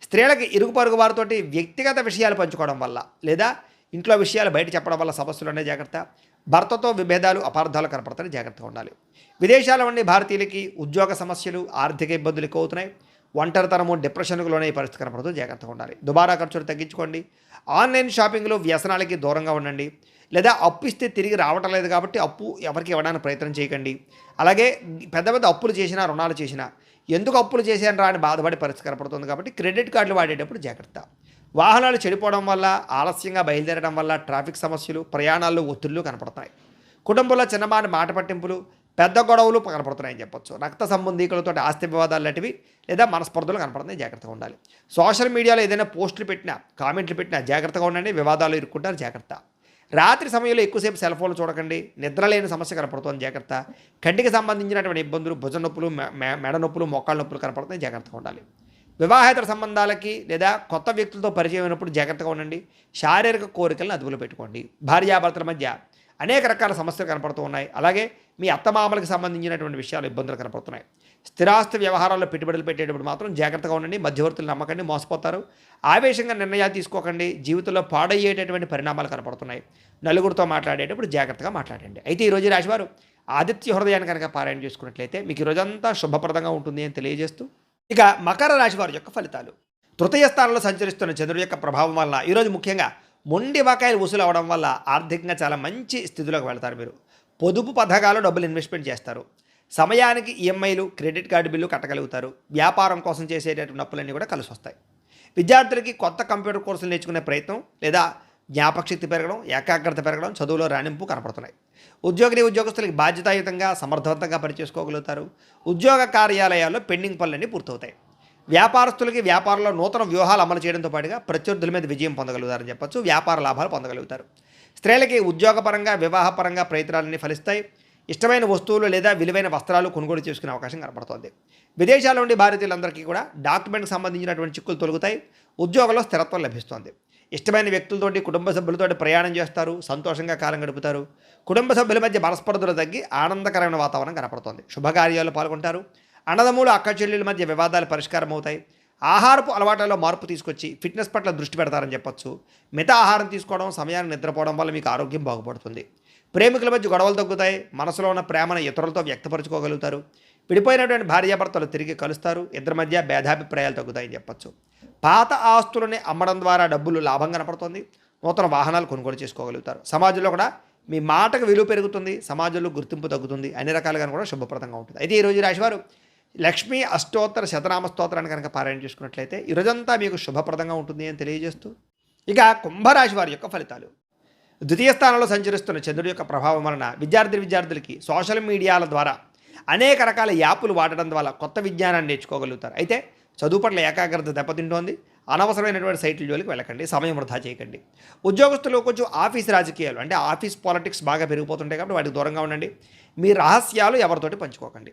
స్త్రీలకి ఇరుగు పొరుగు వారితోటి వ్యక్తిగత విషయాలు పంచుకోవడం వల్ల లేదా ఇంట్లో విషయాలు బయట చెప్పడం వల్ల సమస్యలు ఉన్నాయి. జాగ్రత్త. భర్తతో విభేదాలు, అపార్థాలు కనపడతాయి. జాగ్రత్తగా ఉండాలి. విదేశాల నుండి భారతీయులకి ఉద్యోగ సమస్యలు, ఆర్థిక ఇబ్బందులు ఎక్కువ అవుతున్నాయి. ఒంటరితనము, డిప్రెషన్కు లోనే పరిస్థితి కనపడుతుంది. జాగ్రత్తగా ఉండాలి. దుబారా ఖర్చులు తగ్గించుకోండి. ఆన్లైన్ షాపింగ్లో వ్యసనాలకి దూరంగా ఉండండి. లేదా అప్పు ఇస్తే తిరిగి రావటం లేదు కాబట్టి అప్పు ఎవరికి ఇవ్వడానికి ప్రయత్నం చేయకండి. అలాగే పెద్ద అప్పులు చేసినా, రుణాలు చేసినా ఎందుకు అప్పులు చేశాను రా అని బాధపడే పరిస్థితి కనపడుతుంది. కాబట్టి క్రెడిట్ కార్డులు వాడేటప్పుడు జాగ్రత్త. వాహనాలు చెడిపోవడం వల్ల, ఆలస్యంగా బయలుదేరడం వల్ల ట్రాఫిక్ సమస్యలు, ప్రయాణాల్లో ఒత్తిళ్లు కనపడుతున్నాయి. కుటుంబంలో చిన్నమాటి మాట పట్టింపులు, పెద్ద గొడవలు కనపడుతున్నాయని చెప్పొచ్చు. రక్త సంబంధీకులతో ఆస్తి వివాదాలు లాంటివి లేదా మనస్పర్ధలు కనపడుతున్నాయి. జాగ్రత్తగా ఉండాలి. సోషల్ మీడియాలో ఏదైనా పోస్టులు పెట్టినా, కామెంట్లు పెట్టినా జాగ్రత్తగా ఉండండి. వివాదాలు ఇరుక్కుంటారు. జాగ్రత్త. రాత్రి సమయంలో ఎక్కువసేపు సెల్ ఫోన్లు చూడకండి. నిద్ర లేని సమస్య కనపడుతుంది. జాగ్రత్త. కంటికి సంబంధించినటువంటి ఇబ్బందులు, భుజ నొప్పులు, మెడ నొప్పులు, మోకాళ్ళ నొప్పులు కనపడుతున్నాయి. జాగ్రత్తగా ఉండాలి. వివాహేతర సంబంధాలకి లేదా కొత్త వ్యక్తులతో పరిచయం అయినప్పుడు జాగ్రత్తగా ఉండండి. శారీరక కోరికలను అదుపులో పెట్టుకోండి. భార్యాభర్తల మధ్య అనేక రకాల సమస్యలు కనపడుతూ ఉన్నాయి. అలాగే మీ అత్తమామలకు సంబంధించినటువంటి విషయాలు, ఇబ్బందులు కనపడుతున్నాయి. స్థిరాస్తి వ్యవహారాల్లో పెట్టుబడులు పెట్టేటప్పుడు మాత్రం జాగ్రత్తగా ఉండండి. మధ్యవర్తులు నమ్మకండి, మోసపోతారు. ఆవేశంగా నిర్ణయాలు తీసుకోకండి. జీవితంలో పాడయ్యేటటువంటి పరిణామాలు కనపడుతున్నాయి. నలుగురితో మాట్లాడేటప్పుడు జాగ్రత్తగా మాట్లాడండి. అయితే ఈరోజు రాశివారు ఆదిత్య హృదయాన్ని కనుక పారాయణ చేసుకున్నట్లయితే మీకు ఈరోజంతా శుభప్రదంగా ఉంటుంది అని తెలియజేస్తూ ఇక మకర రాశి వారి యొక్క ఫలితాలు. తృతీయ స్థానంలో సంచరిస్తున్న చంద్రుడి యొక్క ప్రభావం వలన ఈరోజు ముఖ్యంగా మొండి బకాయిలు వసూలు అవడం వల్ల ఆర్థికంగా చాలా మంచి స్థితిలోకి వెళ్తారు. మీరు పొదుపు పథకాలు డబ్బులు ఇన్వెస్ట్మెంట్ చేస్తారు. సమయానికి ఈఎంఐలు, క్రెడిట్ కార్డు బిల్లు కట్టగలుగుతారు. వ్యాపారం కోసం చేసేటటువంటి అప్పులన్నీ కూడా కలిసి వస్తాయి. విద్యార్థులకి కొత్త కంప్యూటర్ కోర్సులు నేర్చుకునే ప్రయత్నం లేదా జ్ఞాపకశక్తి పెరగడం, ఏకాగ్రత పెరగడం, చదువులో రాణింపు కనపడుతున్నాయి. ఉద్యోగస్తులకి బాధ్యతాయుతంగా సమర్థవంతంగా పనిచేసుకోగలుగుతారు. ఉద్యోగ కార్యాలయాల్లో పెండింగ్ పనులన్నీ పూర్తవుతాయి. వ్యాపారస్తులకి వ్యాపారంలో నూతన వ్యూహాలు అమలు చేయడంతో పాటుగా ప్రత్యర్థుల మీద విజయం పొందగలుగుతారని చెప్పొచ్చు. వ్యాపార లాభాలు పొందగలుగుతారు. స్త్రీలకి ఉద్యోగపరంగా వివాహపరంగా ప్రయత్నాలన్నీ ఫలిస్తాయి. ఇష్టమైన వస్తువులు లేదా విలువైన వస్త్రాలు కొనుగోలు చేసుకునే అవకాశం కనపడుతోంది. విదేశాల నుండి భారతీయులందరికీ కూడా డాక్యుమెంట్కి సంబంధించినటువంటి చిక్కులు తొలగుతాయి. ఉద్యోగంలో స్థిరత్వం లభిస్తోంది. ఇష్టమైన వ్యక్తులతోటి కుటుంబ సభ్యులతోటి ప్రయాణం చేస్తారు. సంతోషంగా కాలం గడుపుతారు. కుటుంబ సభ్యుల మధ్య మనస్పర్ధలు తగ్గి ఆనందకరమైన వాతావరణం కనపడుతోంది. శుభకార్యాల్లో పాల్గొంటారు. అన్నదమ్ములు అక్క చెల్లెల మధ్య వివాదాలు పరిష్కారం అవుతాయి. ఆహారపు అలవాట్లలో మార్పు తీసుకొచ్చి ఫిట్నెస్ పట్ల దృష్టి పెడతారని చెప్పొచ్చు. మిత ఆహారం తీసుకోవడం, సమయాన్ని నిద్రపోవడం వల్ల మీకు ఆరోగ్యం బాగుపడుతుంది. ప్రేమికుల మధ్య గొడవలు తగ్గుతాయి. మనసులో ఉన్న ప్రేమను ఇతరులతో వ్యక్తపరచుకోగలుగుతారు. విడిపోయినటువంటి భార్యాభర్తలు తిరిగి కలుస్తారు. ఇద్దరి మధ్య భేదాభిప్రాయాలు తగ్గుతాయని చెప్పొచ్చు. పాత ఆస్తులని అమ్మడం ద్వారా డబ్బులు లాభం కనపడుతుంది. నూతన వాహనాలు కొనుగోలు చేసుకోగలుగుతారు. సమాజంలో కూడా మీ మాటకు విలువ పెరుగుతుంది. సమాజంలో గుర్తింపు తగ్గుతుంది. అన్ని రకాలుగా కూడా శుభప్రదంగా ఉంటుంది. అయితే ఈరోజు రాశివారు లక్ష్మీ అష్టోత్తర శతనామ స్తోత్రాన్ని కనుక పారాయణ చేసుకున్నట్లయితే ఈరోజంతా మీకు శుభప్రదంగా ఉంటుంది అని తెలియజేస్తూ, ఇక కుంభరాశి వారి యొక్క ఫలితాలు. ద్వితీయ స్థానంలో సంచరిస్తున్న చంద్రుడి యొక్క ప్రభావం వలన విద్యార్థులకి సోషల్ మీడియాల ద్వారా అనేక రకాల యాప్లు వాడడం ద్వారా కొత్త విజ్ఞానాన్ని నేర్చుకోగలుగుతారు. అయితే చదువు పట్ల ఏకాగ్రత దెబ్బతింటోంది. అనవసరమైనటువంటి సైట్ల జోలికి వెళ్ళకండి. సమయం వృధా చేయకండి. ఉద్యోగస్తులు కొంచెం ఆఫీస్ రాజకీయాలు అంటే ఆఫీస్ పాలిటిక్స్ బాగా పెరిగిపోతుంటాయి కాబట్టి వాటికి దూరంగా ఉండండి. మీ రహస్యాలు ఎవరితోటి పంచుకోకండి.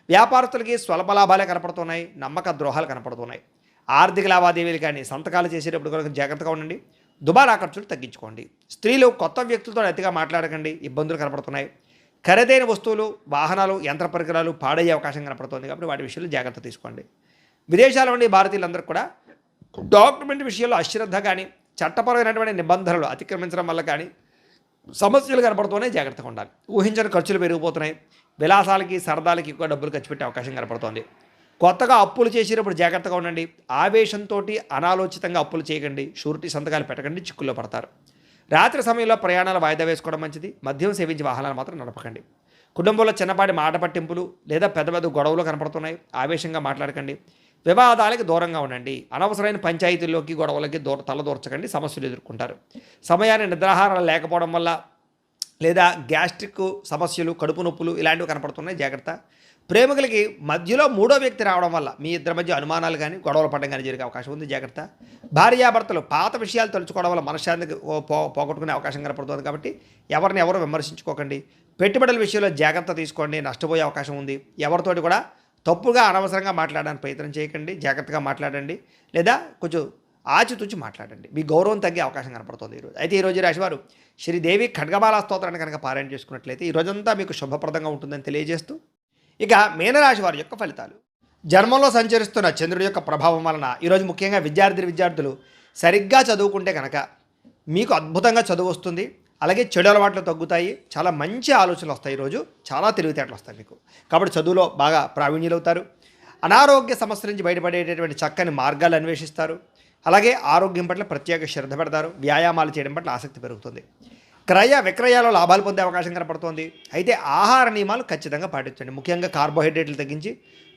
వ్యాపారస్తులకి స్వల్ప లాభాలే కనపడుతున్నాయి. నమ్మక ద్రోహాలు కనపడుతున్నాయి. ఆర్థిక లావాదేవీలు కానీ సంతకాలు చేసేటప్పుడు కనుక జాగ్రత్తగా ఉండండి. దుబారా ఖర్చులు తగ్గించుకోండి. స్త్రీలు కొత్త వ్యక్తులతో అతిగా మాట్లాడకండి. ఇబ్బందులు కనపడుతున్నాయి. ఖరీదైన వస్తువులు, వాహనాలు, యంత్ర పరికరాలు పాడయ్యే అవకాశం కనపడుతుంది కాబట్టి వాటి విషయంలో జాగ్రత్త తీసుకోండి. విదేశాల నుండి భారతీయులందరూ కూడా డాక్యుమెంట్ విషయంలో అశ్రద్ధ కానీ చట్టపరమైనటువంటి నిబంధనలు అతిక్రమించడం వల్ల కానీ సమస్యలు కనపడుతూనే జాగ్రత్తగా ఉండాలి. ఊహించని ఖర్చులు పెరిగిపోతున్నాయి. విలాసాలకి సరదాలకి ఎక్కువ డబ్బులు ఖర్చు పెట్టే అవకాశం కనపడుతోంది. కొత్తగా అప్పులు చేసేటప్పుడు జాగ్రత్తగా ఉండండి. ఆవేశంతో అనాలోచితంగా అప్పులు చేయకండి. షూరిటీ సంతకాలు పెట్టకండి, చిక్కుల్లో పడతారు. రాత్రి సమయంలో ప్రయాణాలు వాయిదా వేసుకోవడం మంచిది. మద్యం సేవించి వాహనాలు మాత్రం నడపకండి. కుటుంబంలో చిన్నపాటి మాట పట్టింపులు లేదా పెద్ద పెద్ద గొడవలు కనపడుతున్నాయి. ఆవేశంగా మాట్లాడకండి. వివాదాలకి దూరంగా ఉండండి. అనవసరమైన పంచాయతీల్లోకి గొడవలకి తలదూర్చకండి. సమస్యలు ఎదుర్కొంటారు. సమయాన్ని నిద్రాహారాలు లేకపోవడం వల్ల లేదా గ్యాస్ట్రిక్ సమస్యలు, కడుపు నొప్పులు ఇలాంటివి కనపడుతున్నాయి. జాగ్రత్త. ప్రేమికులకి మధ్యలో మూడో వ్యక్తి రావడం వల్ల మీ ఇద్దరి మధ్య అనుమానాలు కానీ గొడవలు పడడం కానీ జరిగే అవకాశం ఉంది. జాగ్రత్త. భార్యాభర్తలు పాత విషయాలు తలుచుకోవడం వల్ల మనశ్శాంతికి పోగొట్టుకునే అవకాశం కనపడుతుంది కాబట్టి ఎవరిని ఎవరు విమర్శించుకోకండి. పెట్టుబడుల విషయంలో జాగ్రత్త తీసుకోండి. నష్టపోయే అవకాశం ఉంది. ఎవరితోటి కూడా తప్పుగా అనవసరంగా మాట్లాడడానికి ప్రయత్నం చేయకండి. జాగ్రత్తగా మాట్లాడండి లేదా కొంచెం ఆచితూచి మాట్లాడండి. మీ గౌరవం తగ్గే అవకాశం కనపడుతుంది ఈరోజు. అయితే ఈరోజు రాశివారు శ్రీదేవి ఖడ్గమాల స్తోత్రాన్ని కనుక పారాయణ చేసుకున్నట్లయితే ఈరోజంతా మీకు శుభప్రదంగా ఉంటుందని తెలియజేస్తూ, ఇక మీనరాశి వారి యొక్క ఫలితాలు. జన్మంలో సంచరిస్తున్న చంద్రుడి యొక్క ప్రభావం వలన ఈరోజు ముఖ్యంగా విద్యార్థులు సరిగ్గా చదువుకుంటే కనుక మీకు అద్భుతంగా చదువు వస్తుంది. అలాగే చెడు అలవాట్లు తగ్గుతాయి. చాలా మంచి ఆలోచనలు వస్తాయి. ఈరోజు చాలా తెలివితేటలు వస్తాయి మీకు. కాబట్టి చదువులో బాగా ప్రావీణ్యులవుతారు. అనారోగ్య సమస్యల నుంచి బయటపడేటటువంటి చక్కని మార్గాలు అన్వేషిస్తారు. అలాగే ఆరోగ్యం పట్ల ప్రత్యేక శ్రద్ధ పెడతారు. వ్యాయామాలు చేయడం పట్ల ఆసక్తి పెరుగుతుంది. క్రయ విక్రయాల్లో లాభాలు పొందే అవకాశం కనపడుతోంది. అయితే ఆహార నియమాలు ఖచ్చితంగా పాటించండి. ముఖ్యంగా కార్బోహైడ్రేట్లు తగ్గించి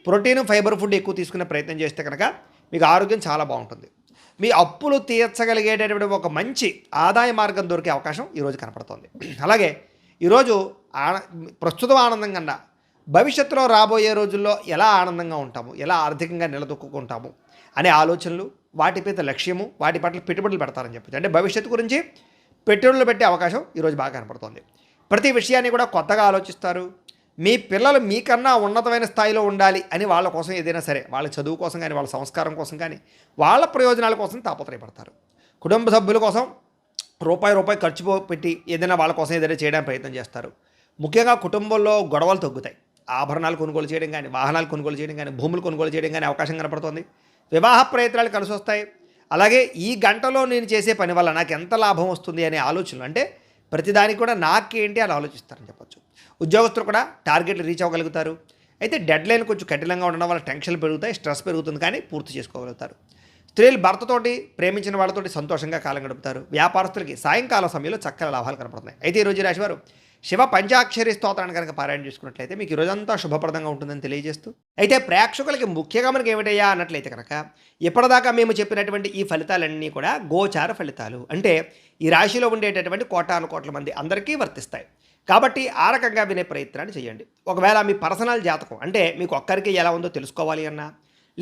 ప్రోటీన్, ఫైబర్ ఫుడ్ ఎక్కువ తీసుకునే ప్రయత్నం చేస్తే కనుక మీకు ఆరోగ్యం చాలా బాగుంటుంది. మీ అప్పులు తీర్చగలిగేటటువంటి ఒక మంచి ఆదాయ మార్గం దొరికే అవకాశం ఈరోజు కనపడుతోంది. అలాగే ఈరోజు ప్రస్తుతం ఆనందం కన్నా భవిష్యత్తులో రాబోయే రోజుల్లో ఎలా ఆనందంగా ఉంటాము, ఎలా ఆర్థికంగా నిలదొక్కుంటాము అనే ఆలోచనలు, వాటి మీద లక్ష్యము, వాటి పట్ల పెట్టుబడులు పెడతారని చెప్పచ్చు. అంటే భవిష్యత్తు గురించి పెట్టుబడులు పెట్టే అవకాశం ఈరోజు బాగా కనపడుతోంది. ప్రతి విషయాన్ని కూడా కొత్తగా ఆలోచిస్తారు. మీ పిల్లలు మీకన్నా ఉన్నతమైన స్థాయిలో ఉండాలి అని వాళ్ళ కోసం ఏదైనా సరే, వాళ్ళ చదువు కోసం కానీ, వాళ్ళ సంస్కారం కోసం కానీ, వాళ్ళ ప్రయోజనాల కోసం తాపత్రయపడతారు. కుటుంబ సభ్యుల కోసం రూపాయి ఖర్చు పెట్టి ఏదైనా వాళ్ళ కోసం ఏదైనా చేయడానికి ప్రయత్నం చేస్తారు. ముఖ్యంగా కుటుంబంలో గొడవలు తగ్గుతాయి. ఆభరణాలు కొనుగోలు చేయడం కానీ, వాహనాలు కొనుగోలు చేయడం కానీ, భూములు కొనుగోలు చేయడం కానీ అవకాశం కనపడుతుంది. వివాహ ప్రయత్నాలు కలిసి వస్తాయి. అలాగే ఈ గంటలో నేను చేసే పని వల్ల నాకు ఎంత లాభం వస్తుంది అనే ఆలోచనలు, అంటే ప్రతిదానికి కూడా నాకేంటి అని ఆలోచిస్తారని చెప్పచ్చు. ఉద్యోగస్తులు కూడా టార్గెట్లు రీచ్ అవ్వగలుగుతారు. అయితే డెడ్ లైన్ కొంచెం కఠినంగా ఉండడం వల్ల టెన్షన్లు పెరుగుతాయి, స్ట్రెస్ పెరుగుతుంది, కానీ పూర్తి చేసుకోగలుగుతారు. స్త్రీలు భర్తతోటి, ప్రేమించిన వాళ్ళతోటి సంతోషంగా కాలం గడుపుతారు. వ్యాపారస్తులకి సాయంకాల సమయంలో చక్కని లాభాలు కనపడుతున్నాయి. అయితే ఈరోజు రాశివారు శివ పంచాక్షరి స్తోత్రాన్ని కనుక పారాయణ చేసుకున్నట్లయితే మీకు ఈ రోజంతా శుభప్రదంగా ఉంటుందని తెలియజేస్తూ, అయితే ప్రేక్షకులకి ముఖ్యంగా మనకి ఏమిటయ్యా అన్నట్లయితే కనుక ఇప్పటిదాకా మేము చెప్పినటువంటి ఈ ఫలితాలన్నీ కూడా గోచార ఫలితాలు, అంటే ఈ రాశిలో ఉండేటటువంటి కోటాను కోట్ల మంది అందరికీ వర్తిస్తాయి. కాబట్టి ఆ రకంగా వినే ప్రయత్నాన్ని చేయండి. ఒకవేళ మీ పర్సనల్ జాతకం అంటే మీకు ఒక్కరికి ఎలా ఉందో తెలుసుకోవాలి అన్నా,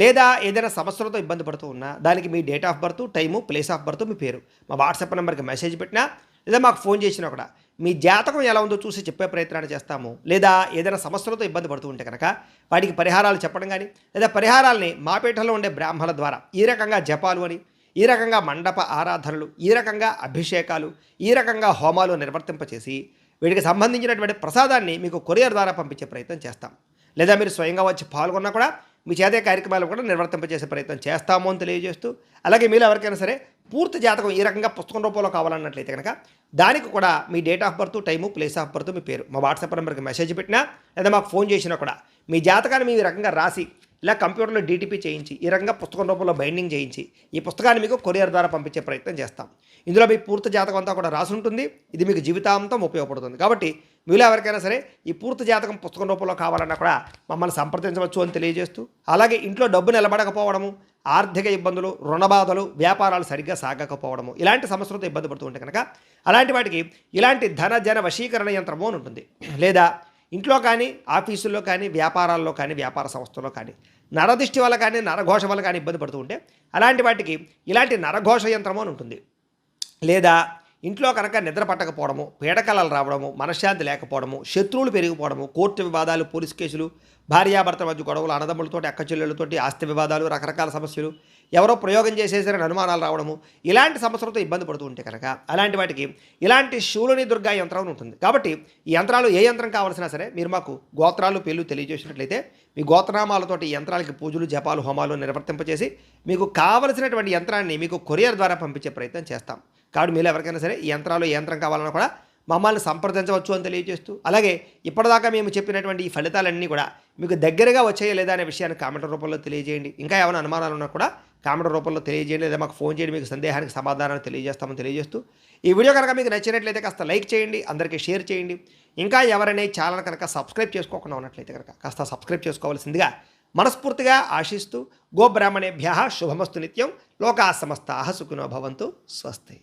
లేదా ఏదైనా సమస్యలతో ఇబ్బంది పడుతూ ఉన్నా, దానికి మీ date of birth, time, place of birth, మీ పేరు మా వాట్సాప్ నెంబర్కి మెసేజ్ పెట్టినా, లేదా మాకు ఫోన్ చేసినా కూడా మీ జాతకం ఎలా ఉందో చూసి చెప్పే ప్రయత్నాన్ని చేస్తాము. లేదా ఏదైనా సమస్యలతో ఇబ్బంది పడుతూ ఉంటే కనుక వాటికి పరిహారాలు చెప్పడం కానీ, లేదా పరిహారాలని మా పీఠంలో ఉండే బ్రాహ్మణుల ద్వారా ఈ రకంగా జపాలు అని, ఈ రకంగా మండప ఆరాధనలు, ఈ రకంగా అభిషేకాలు, ఈ రకంగా హోమాలు నిర్వర్తింపచేసి వీటికి సంబంధించినటువంటి ప్రసాదాన్ని మీకు కొరియర్ ద్వారా పంపించే ప్రయత్నం చేస్తాం. లేదా మీరు స్వయంగా వచ్చి పాల్గొన్నా కూడా మీ చేతే కార్యక్రమాలు కూడా నిర్వర్తింపజేసే ప్రయత్నం చేస్తాము అని తెలియజేస్తూ, అలాగే మీరు ఎవరికైనా సరే పూర్తి జాతకం ఈ రకంగా పుస్తకం రూపంలో కావాలన్నట్లయితే కనుక దానికి కూడా మీ date of birth, time, place of birth, మీ పేరు మా వాట్సాప్ నెంబర్కి మెసేజ్ పెట్టినా, లేదా మాకు ఫోన్ చేసినా కూడా మీ జాతకాన్ని మీ రకంగా రాసి ఇలా కంప్యూటర్లో డీటీపీ చేయించి ఈ రకంగా పుస్తకం రూపంలో బైండింగ్ చేయించి ఈ పుస్తకాన్ని మీకు కొరియర్ ద్వారా పంపించే ప్రయత్నం చేస్తాం. ఇందులో మీ పూర్తి జాతకం అంతా కూడా రాసి ఉంటుంది. ఇది మీకు జీవితాంతం ఉపయోగపడుతుంది. కాబట్టి మీలో ఎవరికైనా సరే ఈ పూర్తి జాతకం పుస్తకం రూపంలో కావాలన్నా కూడా మమ్మల్ని సంప్రదించవచ్చు అని తెలియజేస్తూ, అలాగే ఇంట్లో డబ్బు నిలబడకపోవడము, ఆర్థిక ఇబ్బందులు, రుణబాధలు, వ్యాపారాలు సరిగ్గా సాగకపోవడము, ఇలాంటి సమస్యలతో ఇబ్బంది పడుతూ ఉంటే కనుక అలాంటి వాటికి ఇలాంటి ధన జన వశీకరణ యంత్రము అని ఉంటుంది. లేదా ఇంట్లో కానీ, ఆఫీసుల్లో కానీ, వ్యాపారాల్లో కానీ, వ్యాపార సంస్థల్లో కానీ నరదిష్టి వల్ల కానీ, నరఘోష వల్ల కానీ ఇబ్బంది పడుతూ ఉంటే అలాంటి వాటికి ఇలాంటి నరఘోష యంత్రము అని ఉంటుంది. లేదా ఇంట్లో కనుక నిద్ర పట్టకపోవడము, పీడకలలు రావడము, మనశ్శాంతి లేకపోవడము, శత్రువులు పెరిగిపోవడము, కోర్టు వివాదాలు, పోలీస్ కేసులు, భార్యాభర్తల మధ్య గొడవలు, అన్నదమ్ములతోటి, అక్క చెల్లెళ్ళతోటి ఆస్తి వివాదాలు, రకరకాల సమస్యలు, ఎవరో ప్రయోగం చేసేసరికి అనుమానాలు రావడము, ఇలాంటి సమస్యలతో ఇబ్బంది పడుతూ ఉంటే కనుక అలాంటి వాటికి ఇలాంటి శూలుని దుర్గా యంత్రం ఉంటుంది. కాబట్టి ఈ యంత్రాలు ఏ యంత్రం కావాల్సినా సరే మీరు మాకు గోత్రాలు, పేర్లు తెలియజేసినట్లయితే మీ గోత్రనామాలతోటి ఈ యంత్రాలకి పూజలు, జపాలు, హోమాలు నిర్వర్తింపచేసి మీకు కావలసినటువంటి యంత్రాన్ని మీకు కొరియర్ ద్వారా పంపించే ప్రయత్నం చేస్తాం. కాబట్టి మీరు ఎవరికైనా సరే ఈ యంత్రాలు ఏ యంత్రం కావాలన్నా కూడా మమ్మల్ని సంప్రదించవచ్చు అని తెలియజేస్తూ, అలాగే ఇప్పటిదాకా మేము చెప్పినటువంటి ఈ ఫలితాలన్నీ కూడా మీకు దగ్గరగా వచ్చాయా లేదా అనే విషయాన్ని కామెంట్ రూపంలో తెలియజేయండి. ఇంకా ఏమైనా అనుమానాలు ఉన్నా కూడా కామెంట్ రూపంలో తెలియజేయండి, లేదా మాకు ఫోన్ చేయండి, మీకు సందేహానికి సమాధానాన్ని తెలియజేస్తామని తెలియజేస్తూ, ఈ వీడియో కనుక మీకు నచ్చినట్లయితే కాస్త లైక్ చేయండి, అందరికీ షేర్ చేయండి. ఇంకా ఎవరైనా ఈ ఛానల్ కనుక సబ్స్క్రైబ్ చేసుకోకుండా ఉన్నట్లయితే కనుక కాస్త సబ్స్క్రైబ్ చేసుకోవాల్సిందిగా మనస్ఫూర్తిగా ఆశిస్తూ, గోబ్రాహ్మణేభ్యః శుభమస్తు నిత్యం, లోకాః సమస్తాః సుఖినో భవంతు, స్వస్తి.